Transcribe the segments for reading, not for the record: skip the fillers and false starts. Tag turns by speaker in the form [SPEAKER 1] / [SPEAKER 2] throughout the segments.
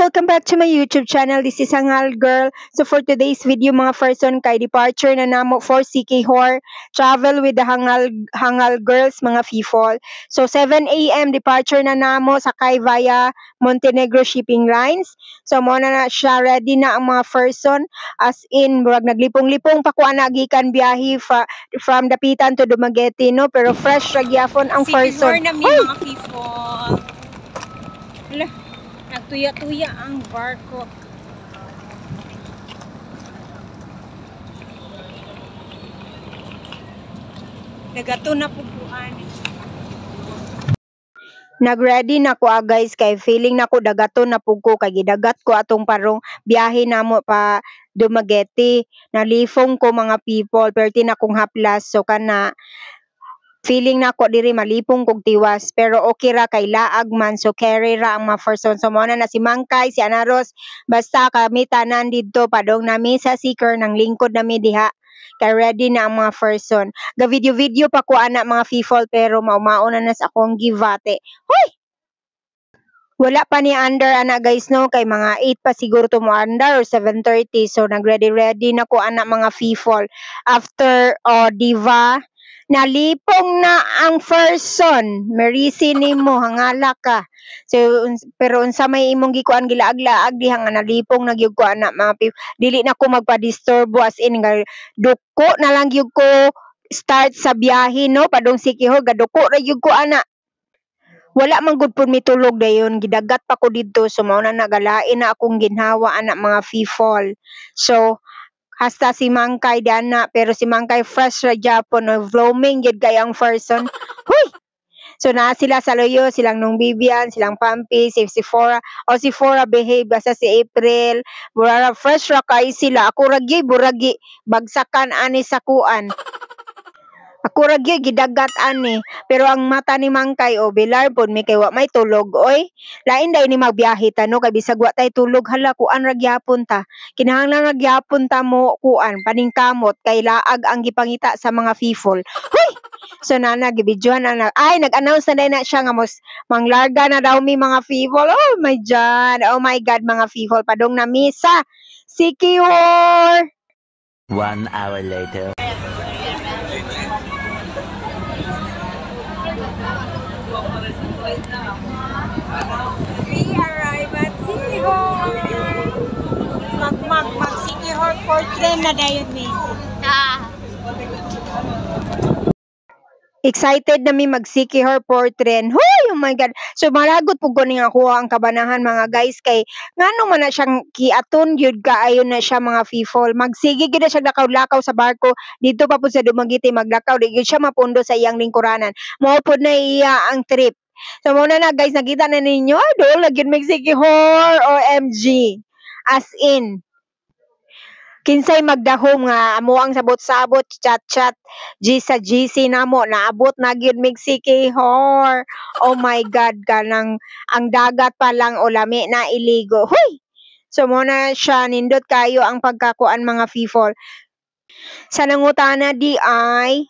[SPEAKER 1] welcome back to my YouTube channel. This is Hangal Girl. So for today's video mga person kay departure na namo for Siquijor. Travel with the Hangal Girls mga people. So 7 AM departure na namo sakay via Montenegro shipping lines. So mo na siya ready na ang mga person as in murag naglipong-lipong pa ko ana gikan biyahe from Dapitan to Dumaguete no pero fresh ra gyapon ang person.
[SPEAKER 2] Siquijor na mi mga people. Hala. Nagtuya-tuya ang barko. Nagato na pupuan.
[SPEAKER 1] Nagready na ko guys kay feeling na ko dagato na pug ko kay gidagat ko atong parong biyahe namo pa Dumaguete. Nalifong ko mga people perti na kong haplas so kana feeling na ko diri malipong kog tiwas pero okay ra kay laag man so carry ra ang mga person so mo na si Mangkay si Anaros basta kami tanan didto padong nami sa Siquijor nang lingkod nami diha kay ready na ang mga person ga video pa ko ana mga people pero mao na sa akong givate hoy wala pa ni under ana guys no kay mga 8 pa siguro to mo under or 7:30 so nagready na ko ana mga people after diva nalipong na ang person merisi nimo hangala ka so pero unsa may imong gikuan gilaag-laag diha nga nalipong nagyug ko ana mga dili na ko magpa-disturbo as in nga duko na lang gyud ko start sa biyahe no padong Siquijor gaduko ra gyud ko ana wala man gud pud mitulog dayon gidagat pa ko didto so mao na nagalain na akong ginhawa ana mga people so hasta si Mangkay dana pero si Mangkay fresh ra gyapon no vlooming gid kay ang person huy so na sila sa loyo silang nung Bibian silang Pampi si Fora o si Fora behave basta si April burara fresh ra kay sila ako ra gyud buragi bagsakan ani sa kuan ako ra gyud gidagat ani pero ang mata ni Mangkay o bilar pod mi kay wa may tulog oy lain day ni magbiyahe ta no kay bisag wa tay tulog hala kuan ra gyapon ta kinahanglan ra gyapon ta mo kuan paningkamot kay laag ang gipangita sa mga people hoy so nana gibidyohan na ay nag-announce na siya nga manglarga na daw mi mga people oh my god mga people padong na misa Siquijor
[SPEAKER 3] 1 hour later.
[SPEAKER 2] We arrive at Siquijor. Mag Siquijor portrait na dayon mi.
[SPEAKER 1] Excited na mi mag Siquijor portrait. Hoy, oh my god. So maragot pug ko ning ako ang kabanahan mga guys kay ngano man na siyang kiaton gyud kaayo na siya mga people. Magsige gyud na siya lakaw-lakaw sa barko dito pa pud sa Dumaguete maglakaw di gyud siya mapundo sa iyang lingkuranan. Mao pud na iya ang trip. So mo na guys nakita na ninyo adol gyud mig Siquijor OMG. As in kinsay magdahom nga amo ang sabot-sabot chat G sa GC namo naabot na gyud mig Siquijor oh my god kanang ang dagat pa lang o lami na iligo huy so mo na siya nindot kayo ang pagkakuan mga people sa nangutana di ay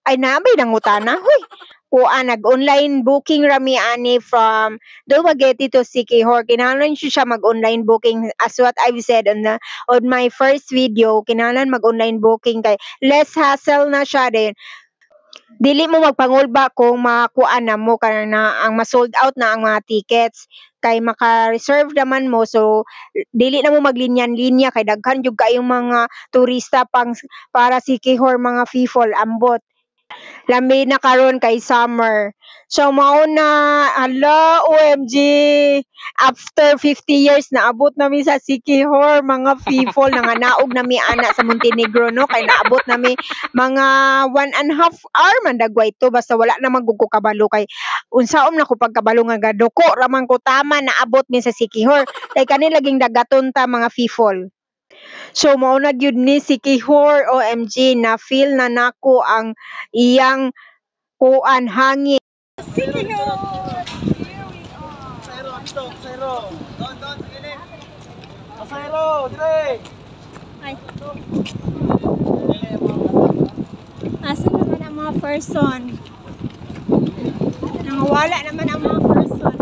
[SPEAKER 1] nabay nangutana huy kuan nag-online booking rami ani from Dumaguete to Siquijor kinahanglan siya mag-online booking as what I've said on my first video kinahanglan mag-online booking kay less hassle na siya din dili mo magpangulba kung makuan na mo kana ang ma-sold out na ang mga tickets kay maka-reserve naman mo so dili na mo maglinyan-linya kay daghan jud kayong mga turista para Siquijor mga people ambot lambi na karon kay summer. So mao na ala OMG after 50 years naabot nami sa Siquijor mga people nanganaog nami ana sa Montenegro no kay naabot nami mga 1.5 hour man dagway to basta wala na magugko kabalo kay unsaom na ko pagkabalo nga gadoko raman ko tama naabot mi sa Siquijor kay kani laging dagaton ta mga people. So mao na gyud ni Siquijor OMG na feel na nako ang iyang kuan hangin.
[SPEAKER 2] Siquijor.
[SPEAKER 4] Zero. Don sige. Zero, dire.
[SPEAKER 2] Ay. Asa naman ang mga person? Nangawala naman ang mga person.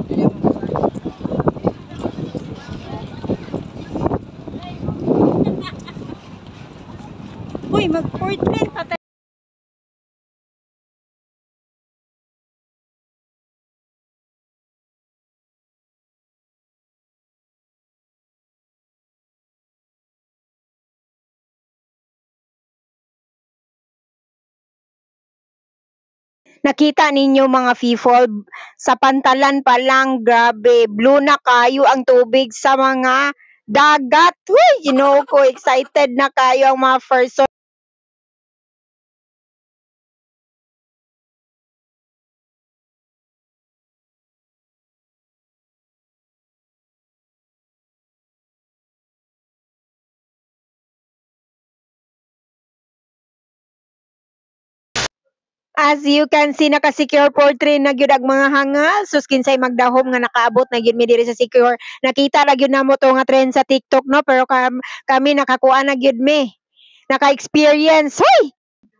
[SPEAKER 1] Nakita ninyo mga people, sa pantalan pa lang, grabe, blue na kayo ang tubig sa mga dagat. Uy, ko, excited na kayo ang mga first. As you can see, naka-secure portrait na gyud ang mga hangal. Sus kinsay magdahom nga nakaabot na gyud mi diri sa secure. Nakita ra gyud namo to nga trend sa TikTok no, pero kami nakakuha na gyud mi. Naka-experience. Hoy!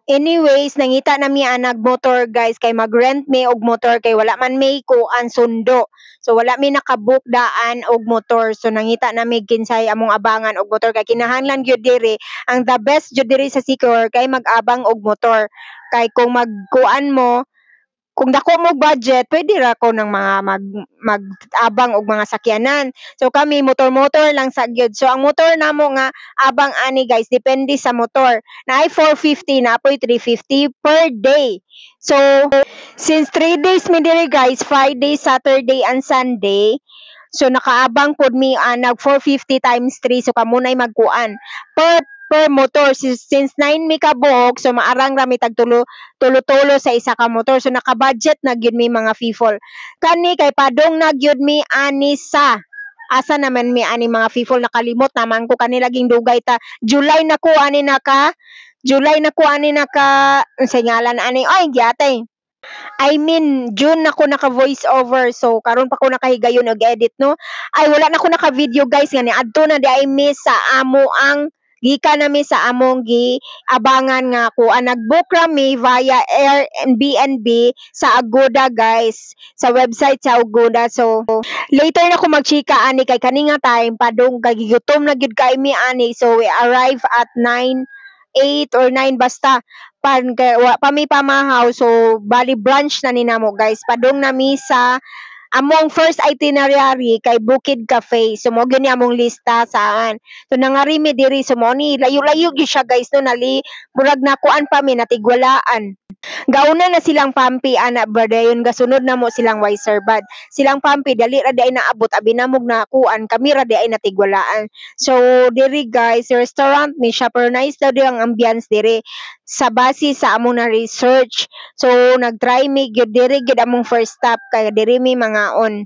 [SPEAKER 1] Anyways, nangita na mi ang nag-motor guys kay mag-rent mi og motor kay wala man may kuan sundo. So wala mi nakabook daan og motor. So nangita na mi kinsay among abangan og motor kay kinahanglan gyud diri ang the best gyud diri sa Secure kay mag-abang og motor. Kay kung magkuan mo, kung dako mo budget, pwede ra ko ng mga mag-abang og mga sakyanan. So kami motor-motor lang sa gyud. So ang motor namo nga abang ani guys, depende sa motor. Na ay 450 na apoy 350 per day. So since 3 days mi diri guys, Friday, Saturday and Sunday. So nakaabang pod mi nag 450 times 3 so kamunay magkuan per motor since 9 mi ka buok so maarang ra mi tag tulo sa isa ka motor. So naka-budget na gyud mi mga people. Kani kay padong na gyud mi ani sa asa naman mi ani mga people, nakalimot naman ko kani laging dugay ta. July na ko ani naka unsay ngalan ani ay gyatay. I mean, June na ko naka voice over so karon pa ko nakahigayon og edit no. Ay wala na ko naka video guys nga ni adto na di ay miss sa amo ang gikan nami sa among gi abangan nga ko nag-book rami via Airbnb sa Agoda guys, sa website sa Agoda. So later na ko magchika ani kay kani nga time padung kay gigutom na gyud kay mi ani. So we arrive at 9 8 or 9 basta pan kay wa pa mi pamahaw. So bali brunch na ni namo guys, padung nami sa among first itinerary kay Bukid Cafe. So mo gyud ni among lista saan. So nangari mi diri so mo ni layo-layo gyud siya guys no, nali murag nakuan pa mi natigwalaan. Gauna na silang pampi ana bradayon gasunod na mo silang wiser bad. Silang pampi dali ra di ay naabot abi namog nakuan kami ra di ay natigwalaan. So diri guys, restaurant ni siya pero nice daw di ang ambience diri sa base sa among na research. So nagtry mi gyud diri gyud among first stop kay diri mi mga on.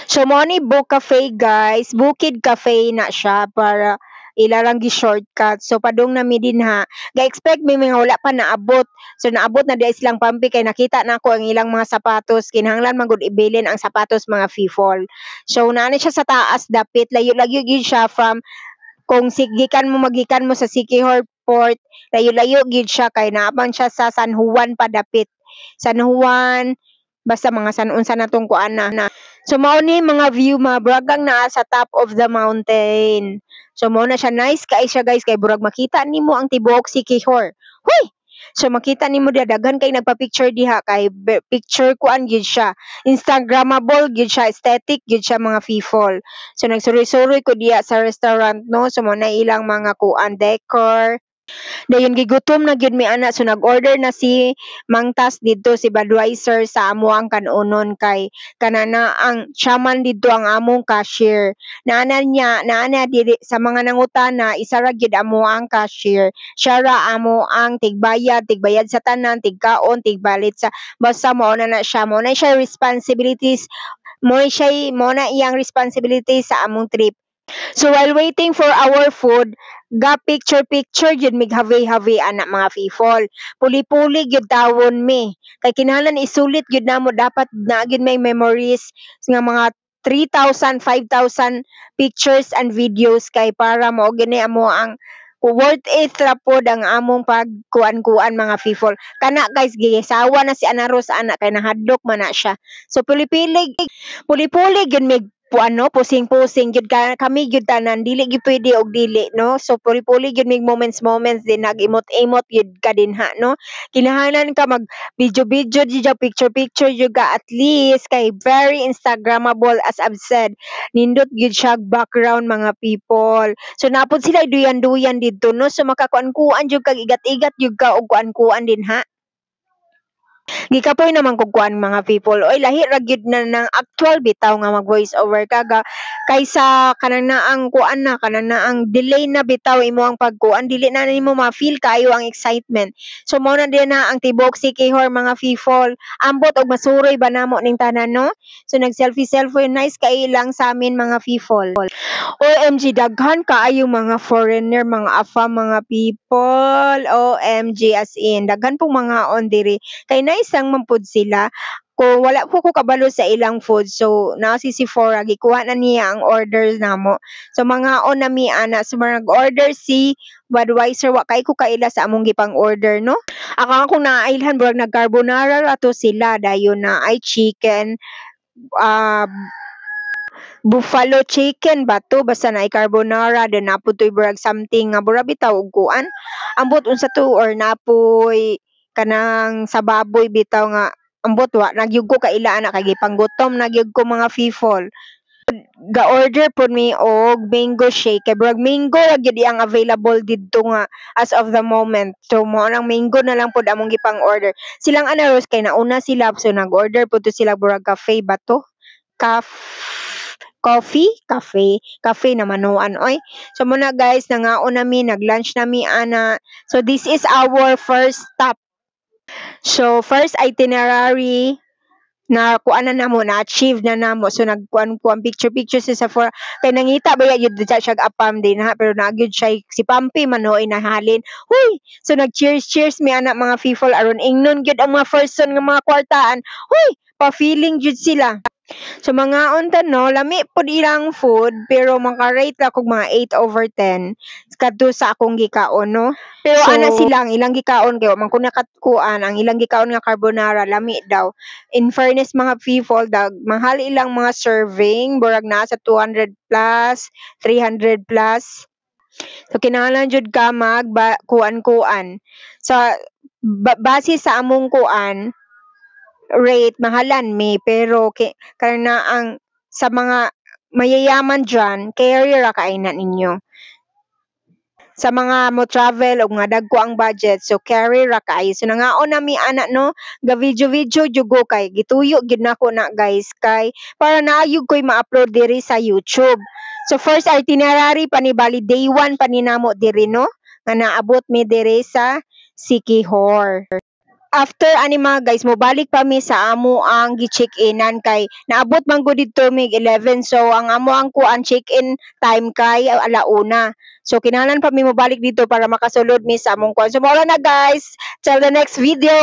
[SPEAKER 1] So mo ni Book Cafe guys, Bukid Cafe na siya para ilarang gi shortcut. So padung na mi dinha. Ga-expect mi mga wala pa naabot. So naabot na di silang pampi kay nakita na ako ang ilang mga sapatos. Kinahanglan man gud ibilin ang sapatos mga people. So naani siya sa taas dapit, layo-layo gyud siya from kung magikan mo sa Siquijor Port, layo-layo gyud siya kay naabang siya sa San Juan padapit. San Juan basta mga unsa na tong kuan na. So mao ni mga view mga bragang naa sa top of the mountain. So mao na siya, nice kay siya guys kay burag makita nimo ang tibuok Siquijor. Huy! So makita nimo dia daghan kay nagpa-picture diha kay picture kuan gyud siya. Instagrammable gyud siya, aesthetic gyud siya mga people. So nagsuri-suri ko diha sa restaurant no. So mo na ilang mga kuan decor. Dayon gigutom na gyud mi ana so nag-order na si Mang Tas didto si Budweiser sa amo ang kanunon kay kanana ang chairman didto ang among cashier. Naana diri sa mga nangutana isa ra gyud amo ang cashier. Siya ra amo ang tigbayad sa tanan, tigkaon, tigbalit sa basta mao na siya. Mao na siya responsibilities. Mo na iyang responsibility sa among trip. So while waiting for our food, ga picture gyud mig havi-havi ana mga people. Puli-puli gyud tawon mi. Kay kinahanglan isulit gyud namo dapat na gyud may memories nga mga 3,000, 5,000 pictures and videos kay para mo gini amo ang worth it ra pod ang among pagkuan-kuan mga people. Kana guys gisawa na si Anaros ana kay nahadlok man na siya. So puli-puli gyud mig pusing-pusing gyud kami gyud tanan dili gyud pwede og dili no. So puli-puli gyud mig moments din nag-imot-imot gyud ka dinha no. Kinahanglan ka mag video gyud picture gyud ka at least kay very instagrammable as I've said. Nindot gyud siya background mga people. So napod sila duyan-duyan didto no. So makakuan-kuan gyud kag igat-igat gyud ka og kuan-kuan dinha. Gikapoy naman kung kuan mga people. Oy lahi ra gyud na ng actual bitaw nga mag voice over kaga kaysa kanang naang kuan na kanang naang delay na bitaw imo ang pagkuan dili na nimo ma-feel kayo ang excitement. So mao na din na ang tibok si Kihor mga people. Ambot og masuroy ba namo ning tanan no? So nag selfie nice kay lang sa amin mga people. OMG daghan kaayo mga foreigner mga afa mga people. OMG as in daghan pong mga on diri kay nice lang man pud sila ko wala po ko kabalo sa ilang food so na si Sephora gikuha na niya ang orders namo so mga on nami ana so nag-order si Budweiser wa kay ko kaila sa among gipang order no ako akong naailhan burag nag carbonara rato sila dayon na ay chicken ah, buffalo chicken ba to basta na carbonara then napod to'y burag something nga burag bitaw og kuan ambot unsa to or napoy kanang sa baboy bitaw nga ambot wa nagyug ko kaila ana kay gipanggutom nagyug ko mga people ga-order po mi og mango shake kay burag mango ra gyud ang available didto nga as of the moment so mo nang mango na lang pud among gipang order silang anaros kay nauna sila so nag-order po to sila burag cafe ba to cafe na manuan oy so muna guys nangaon nami nag-lunch nami ana so this is our first stop so first itinerary na kuan na namo na achieve na namo so nagkuan picture sa Sephora kay nangita ba yun siya apam din ha pero nagyud siya si Pampi man ho inahalin huy so nag cheers mi ana mga people aron ingnon gyud ang mga person nga mga kwartaan huy pa feeling gyud sila so mga unta no lami pud ilang food pero maka-rate ra kog mga 8/10 kadto sa akong gikaon no pero
[SPEAKER 2] So-
[SPEAKER 1] ana sila ang ilang gikaon kay wa man ko nakatkuan ang ilang gikaon nga carbonara lami daw in fairness mga people dag mahal ilang mga serving burag na sa 200 plus 300 plus so kinahanglan jud ka mag kuan sa base sa among kuan rate mahalan mi pero karna ang sa mga mayayaman dyan carry ra kainan ninyo sa mga mo travel og nga dagko ang budget so carry ra kay so nangaon nami ana no ga video jugo kay gituyo gid nako na guys kay para naayog koy ma-upload diri sa YouTube so first itinerary panibali day 1 paninamo diri no nga naabot mi diri sa Sikihor after ani mga guys mobalik pa mi sa amo ang gi-check-inan kay naabot man gud didto mig 11 so ang amo ang kuan check-in time kay alauna so kinahanglan pa mi mobalik dito para makasulod mi sa among kuan so mao na guys till the next video